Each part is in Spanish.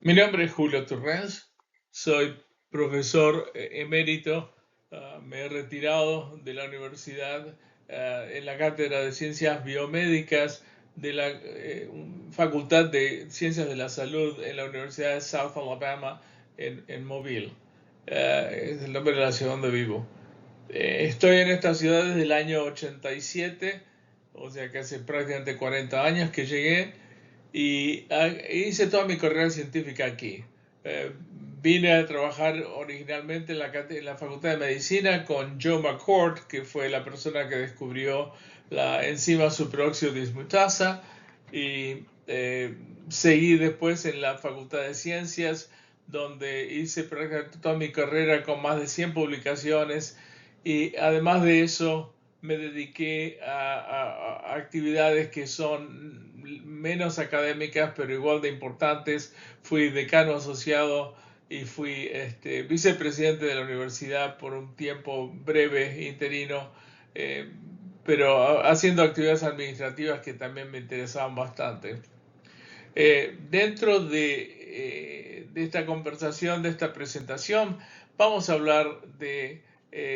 Mi nombre es Julio Turrens, soy profesor emérito. Me he retirado de la universidad en la cátedra de Ciencias Biomédicas de la Facultad de Ciencias de la Salud en la Universidad de South Alabama en Mobile. Es el nombre de la ciudad donde vivo. Estoy en esta ciudad desde el año 87, o sea que hace prácticamente 40 años que llegué y hice toda mi carrera científica aquí. Eh, Vine a trabajar originalmente en la Facultad de Medicina con Joe McCord, que fue la persona que descubrió la enzima superóxido dismutasa, y seguí después en la Facultad de Ciencias, donde hice prácticamente toda mi carrera con más de 100 publicaciones, y además de eso me dediqué a actividades que son menos académicas, pero igual de importantes. Fui decano asociado y fui vicepresidente de la universidad por un tiempo breve, interino, eh, pero haciendo actividades administrativas que también me interesaban bastante. Dentro de esta conversación, de esta presentación, vamos a hablar de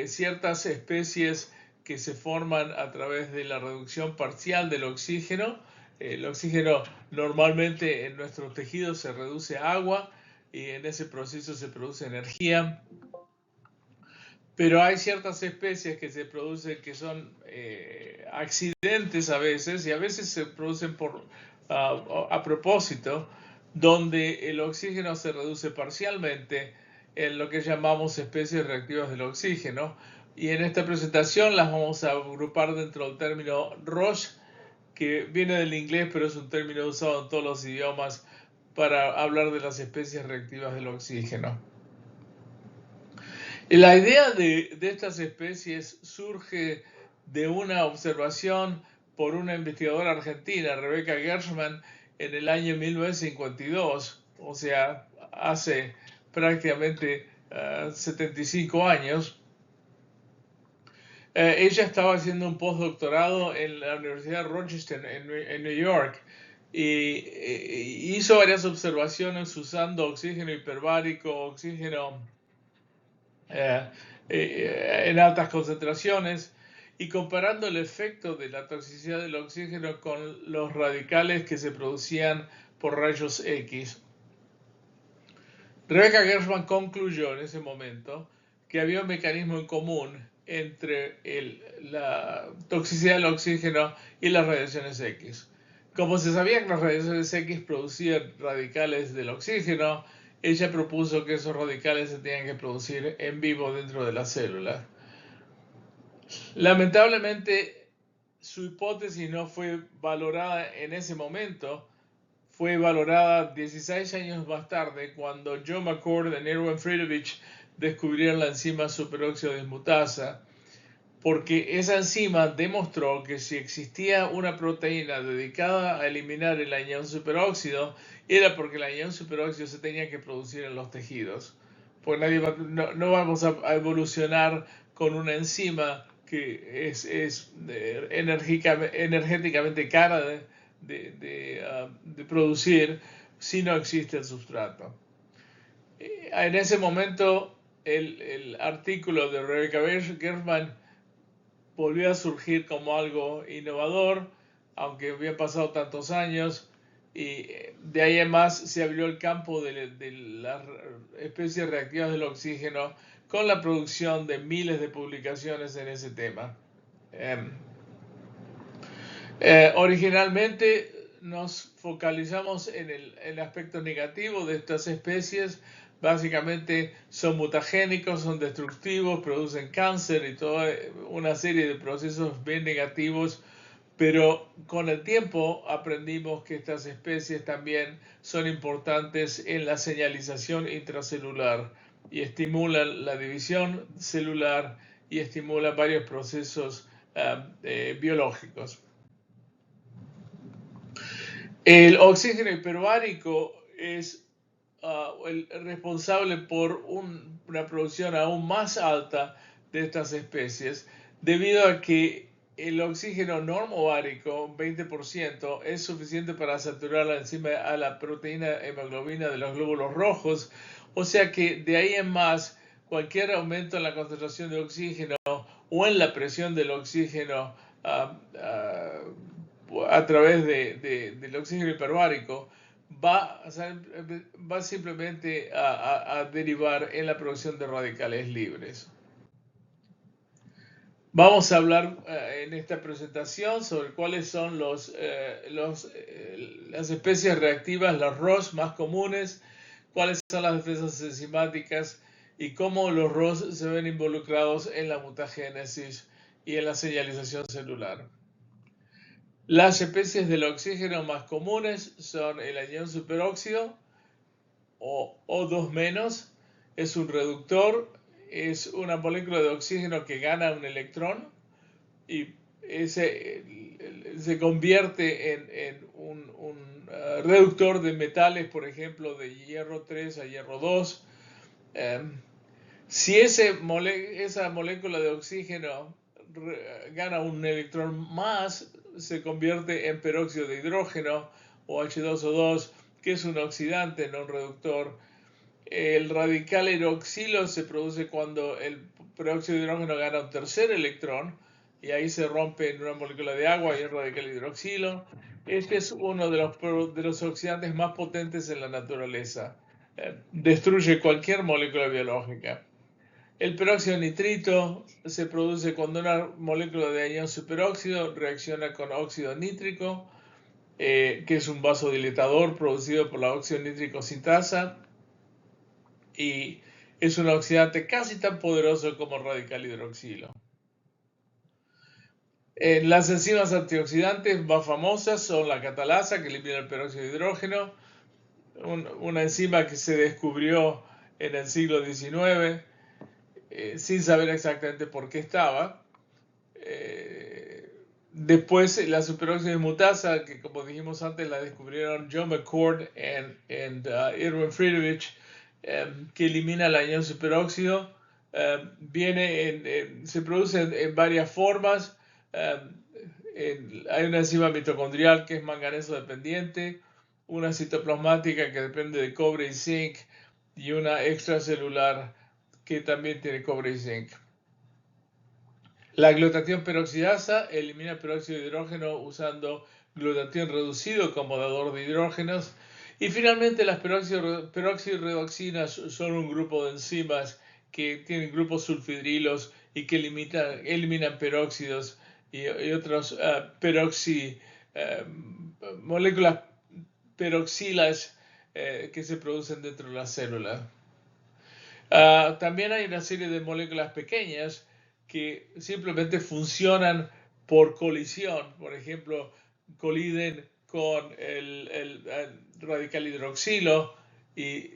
ciertas especies que se forman a través de la reducción parcial del oxígeno. El oxígeno normalmente en nuestros tejidos se reduce a agua y en ese proceso se produce energía, pero hay ciertas especies que se producen que son accidentes a veces y a veces se producen a propósito, donde el oxígeno se reduce parcialmente en lo que llamamos especies reactivas del oxígeno. Y en esta presentación las vamos a agrupar dentro del término ROSH, que viene del inglés, pero es un término usado en todos los idiomas para hablar de las especies reactivas del oxígeno. La idea de estas especies surge de una observación por una investigadora argentina, Rebecca Gershman, en el año 1952, o sea, hace prácticamente 75 años. Ella estaba haciendo un postdoctorado en la Universidad de Rochester, en New York, y hizo varias observaciones usando oxígeno hiperbárico, oxígeno eh, en altas concentraciones, y comparando el efecto de la toxicidad del oxígeno con los radicales que se producían por rayos X. Rebecca Gershman concluyó en ese momento que había un mecanismo en común entre la toxicidad del oxígeno y las radiaciones X. Como se sabía que las radiaciones X producían radicales del oxígeno, ella propuso que esos radicales se tenían que producir en vivo dentro de la célula. Lamentablemente, su hipótesis no fue valorada en ese momento. Fue valorada 16 años más tarde, cuando Joe McCord y Erwin Friedrich descubrieron la enzima superóxido dismutasa, porque esa enzima demostró que si existía una proteína dedicada a eliminar el anión superóxido, era porque el anión superóxido se tenía que producir en los tejidos. Pues no vamos a evolucionar con una enzima que es energéticamente cara de producir si no existe el sustrato. En ese momento, el artículo de Rebecca Gershman volvió a surgir como algo innovador, aunque habían pasado tantos años, y de ahí en más se abrió el campo de las especies reactivas del oxígeno con la producción de miles de publicaciones en ese tema. Eh, Originalmente nos focalizamos en el aspecto negativo de estas especies. Básicamente son mutagénicos, son destructivos, producen cáncer y toda una serie de procesos bien negativos, pero con el tiempo aprendimos que estas especies también son importantes en la señalización intracelular y estimulan la división celular y estimulan varios procesos biológicos. El oxígeno hiperbárico es el responsable por una producción aún más alta de estas especies, debido a que el oxígeno normovárico, 20%, es suficiente para saturar la enzima a la proteína hemoglobina de los glóbulos rojos. O sea que de ahí en más, cualquier aumento en la concentración de oxígeno o en la presión del oxígeno a través del oxígeno hiperbárico va simplemente a derivar en la producción de radicales libres. Vamos a hablar en esta presentación sobre cuáles son las especies reactivas, las ROS más comunes, cuáles son las defensas enzimáticas y cómo los ROS se ven involucrados en la mutagénesis y en la señalización celular. Las especies del oxígeno más comunes son el anión superóxido o O2-, es un reductor, es una molécula de oxígeno que gana un electrón y se convierte en un reductor de metales, por ejemplo, de hierro 3 a hierro 2. Si esa molécula de oxígeno gana un electrón más, se convierte en peróxido de hidrógeno o H2O2, que es un oxidante, no un reductor. El radical hidroxilo se produce cuando el peróxido de hidrógeno gana un tercer electrón y ahí se rompe en una molécula de agua y el radical hidroxilo. Este es uno de los oxidantes más potentes en la naturaleza. Destruye cualquier molécula biológica. El peróxido nitrito se produce cuando una molécula de anión superóxido reacciona con óxido nítrico, que es un vasodilatador producido por la óxido nítrico sintasa, y es un oxidante casi tan poderoso como el radical hidroxilo. Las enzimas antioxidantes más famosas son la catalasa, que elimina el peróxido de hidrógeno, una enzima que se descubrió en el siglo XIX, sin saber exactamente por qué estaba. Después la superóxido dismutasa, que como dijimos antes la descubrieron John McCord y Irwin Friedrich, que elimina el anión superóxido. Se produce en varias formas. Hay una enzima mitocondrial que es manganeso dependiente, una citoplasmática que depende de cobre y zinc, y una extracelular que también tiene cobre y zinc. La glutatión peroxidasa elimina el peróxido de hidrógeno usando glutatión reducido como dador de hidrógenos. Y finalmente las peroxirredoxinas son un grupo de enzimas que tienen grupos sulfidrilos y que eliminan peróxidos y otros moléculas peroxilas que se producen dentro de la célula. También hay una serie de moléculas pequeñas que simplemente funcionan por colisión. Por ejemplo, coliden con el radical hidroxilo y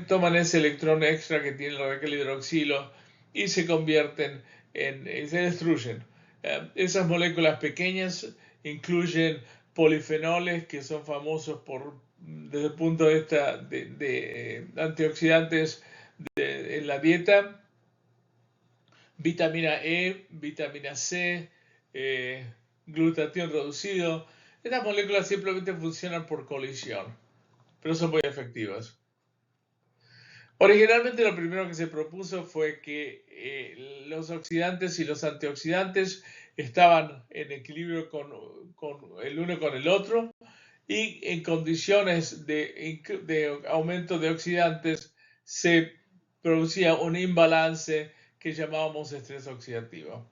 toman ese electrón extra que tiene el radical hidroxilo y se convierten se destruyen. Esas moléculas pequeñas incluyen polifenoles que son famosos desde el punto de vista de antioxidantes en la dieta, vitamina E, vitamina C, glutatión reducido. Estas moléculas simplemente funcionan por colisión, pero son muy efectivas. Originalmente lo primero que se propuso fue que los oxidantes y los antioxidantes estaban en equilibrio el uno con el otro, y en condiciones de aumento de oxidantes se producía un imbalance que llamábamos estrés oxidativo.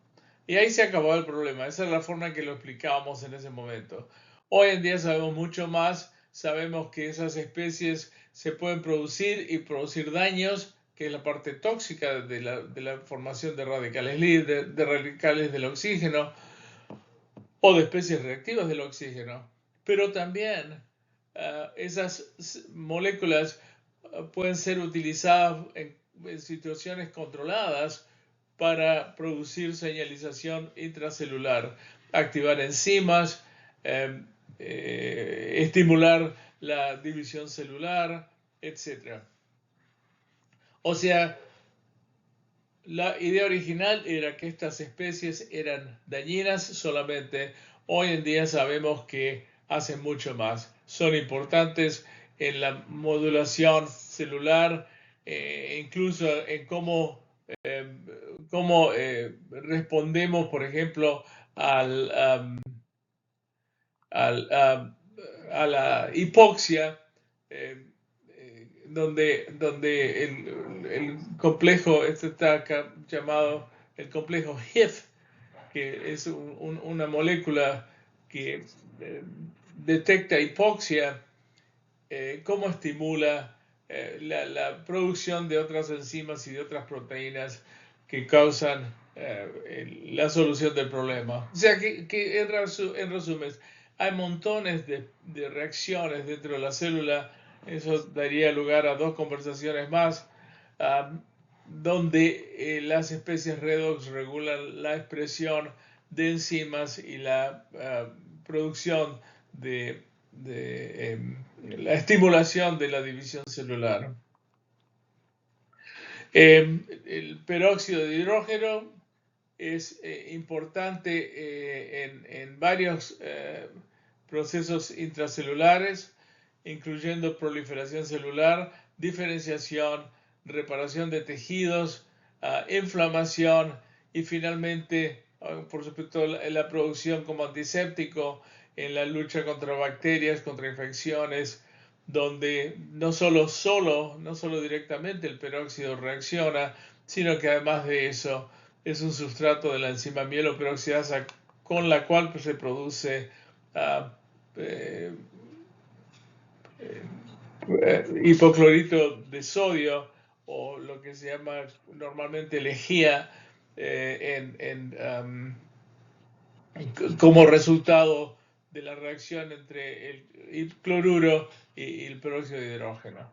Y ahí se acabó el problema. Esa es la forma en que lo explicábamos en ese momento. Hoy en día sabemos mucho más. Sabemos que esas especies se pueden producir y producir daños, que es la parte tóxica de la formación de radicales libres, de radicales del oxígeno o de especies reactivas del oxígeno. Pero también esas moléculas pueden ser utilizadas en situaciones controladas para producir señalización intracelular, activar enzimas, estimular la división celular, etc. O sea, La idea original era que estas especies eran dañinas solamente. Hoy en día sabemos que hacen mucho más. Son importantes en la modulación celular, incluso en eh, cómo respondemos, por ejemplo, al, al, a la hipoxia, eh, donde el complejo, este está acá llamado el complejo HIF, que es una molécula que eh, detecta hipoxia, cómo estimula la producción de otras enzimas y de otras proteínas que causan la solución del problema. O sea que en resumen, hay montones de reacciones dentro de la célula. Eso daría lugar a dos conversaciones más, um, donde las especies redox regulan la expresión de enzimas y la producción de la estimulación de la división celular. El peróxido de hidrógeno es importante en varios procesos intracelulares, incluyendo proliferación celular, diferenciación, reparación de tejidos, inflamación y finalmente, por supuesto, la producción como antiséptico en la lucha contra bacterias, contra infecciones, donde no solo directamente el peróxido reacciona, sino que además de eso es un sustrato de la enzima mieloperoxidasa con la cual se produce uh, eh, hipoclorito de sodio o lo que se llama normalmente lejía como resultado de la reacción entre el cloruro y el peróxido de hidrógeno.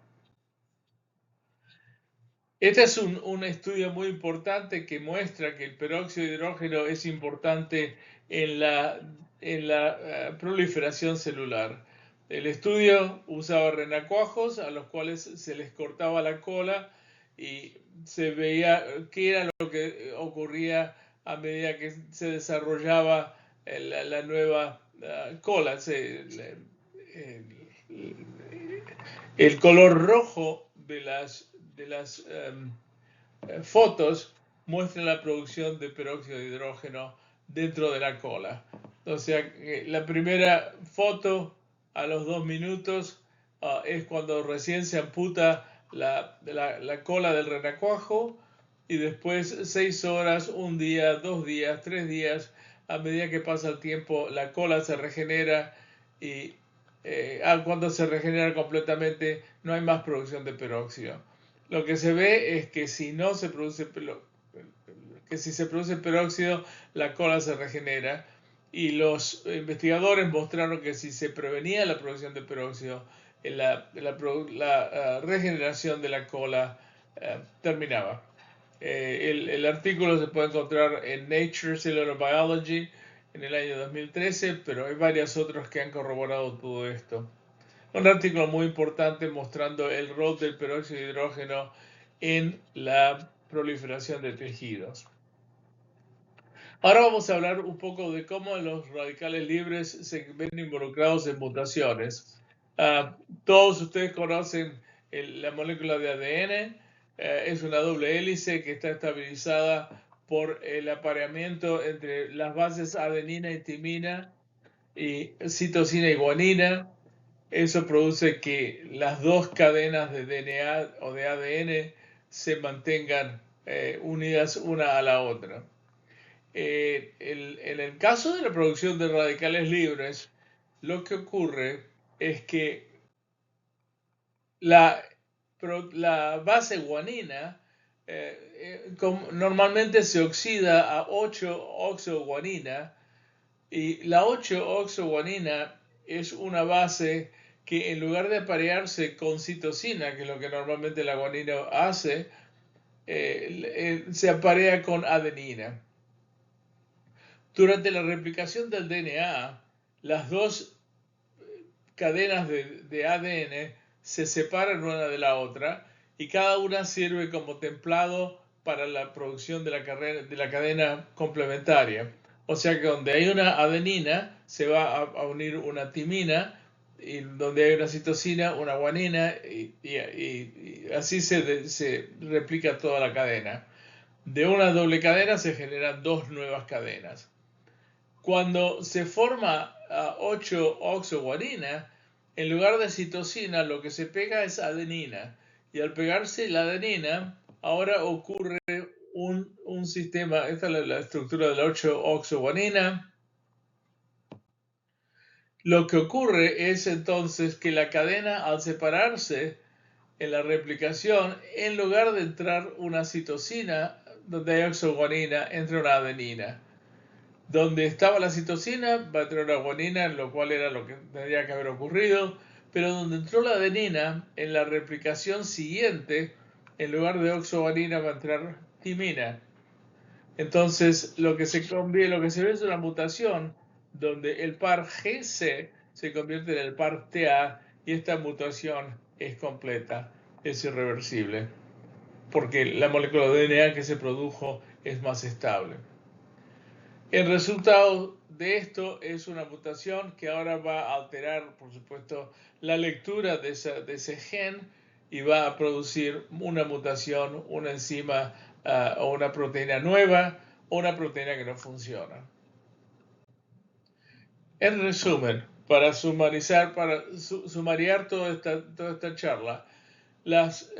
Este es un estudio muy importante que muestra que el peróxido de hidrógeno es importante en la proliferación celular. El estudio usaba renacuajos a los cuales se les cortaba la cola y se veía qué era lo que ocurría a medida que se desarrollaba la nueva cola. El color rojo de las fotos muestra la producción de peróxido de hidrógeno dentro de la cola. O sea, la primera foto a los 2 minutos es cuando recién se amputa la cola del renacuajo y después 6 horas, un día, 2 días, 3 días, a medida que pasa el tiempo la cola se regenera y cuando se regenera completamente no hay más producción de peróxido. Lo que se ve es que si no se produce que si se produce peróxido, la cola se regenera. Y los investigadores mostraron que si se prevenía la producción de peróxido, la regeneración de la cola terminaba. El artículo se puede encontrar en Nature Cellular Biology en el año 2013, pero hay varios otros que han corroborado todo esto. Un artículo muy importante mostrando el rol del peróxido de hidrógeno en la proliferación de tejidos. Ahora vamos a hablar un poco de cómo los radicales libres se ven involucrados en mutaciones. Todos ustedes conocen la molécula de ADN. Es una doble hélice que está estabilizada por el apareamiento entre las bases adenina y timina y citosina y guanina. Eso produce que las dos cadenas de DNA o de ADN se mantengan unidas una a la otra. En el caso de la producción de radicales libres, lo que ocurre es que la, la base guanina normalmente se oxida a 8-oxoguanina y la 8-oxoguanina es una base que en lugar de aparearse con citosina, que es lo que normalmente la guanina hace, se aparea con adenina. Durante la replicación del DNA, las dos cadenas de ADN se separan una de la otra y cada una sirve como templado para la producción de la cadena complementaria. O sea que donde hay una adenina se va a unir una timina, y donde hay una citosina, una guanina, y así se replica toda la cadena. De una doble cadena se generan dos nuevas cadenas. Cuando se forma 8-oxoguanina, en lugar de citosina lo que se pega es adenina. Y al pegarse la adenina, ahora ocurre un sistema, esta es la estructura de la 8-oxoguanina. Lo que ocurre es entonces que la cadena, al separarse en la replicación, en lugar de entrar una citosina donde hay oxoguanina, entra una adenina. Donde estaba la citosina va a entrar una guanina, lo cual era lo que tendría que haber ocurrido, pero donde entró la adenina, en la replicación siguiente, en lugar de oxoguanina va a entrar timina. Entonces, lo que se ve es una mutación donde el par GC se convierte en el par TA, y esta mutación es completa, es irreversible, porque la molécula de DNA que se produjo es más estable. El resultado de esto es una mutación que ahora va a alterar, por supuesto, la lectura de ese gen, y va a producir una mutación, una enzima o una proteína nueva, o una proteína que no funciona. En resumen, para sumariar toda esta charla, las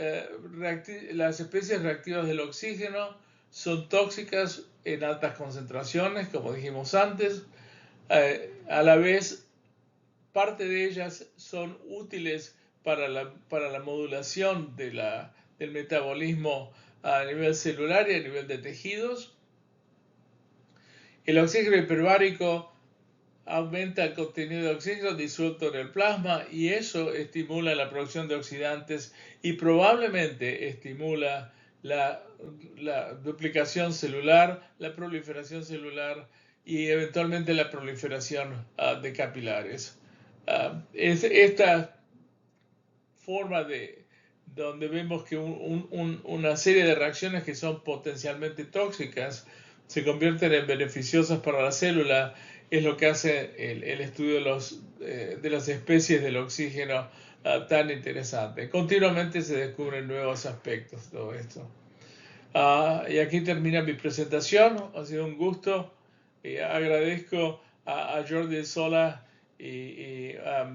especies reactivas del oxígeno son tóxicas en altas concentraciones, como dijimos antes. A la vez, parte de ellas son útiles para la modulación del metabolismo a nivel celular y a nivel de tejidos. El oxígeno hiperbárico aumenta el contenido de oxígeno disuelto en el plasma, y eso estimula la producción de oxidantes y probablemente estimula la duplicación celular, la proliferación celular y eventualmente la proliferación de capilares. Es esta forma donde vemos que una serie de reacciones que son potencialmente tóxicas se convierten en beneficiosas para la célula, es lo que hace el estudio de las especies del oxígeno tan interesante. Continuamente se descubren nuevos aspectos de todo esto. Y aquí termina mi presentación. Ha sido un gusto. Agradezco a Jordi Sola y a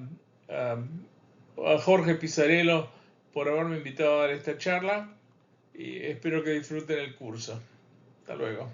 Jorge Pizarello por haberme invitado a dar esta charla, y espero que disfruten el curso. Hasta luego.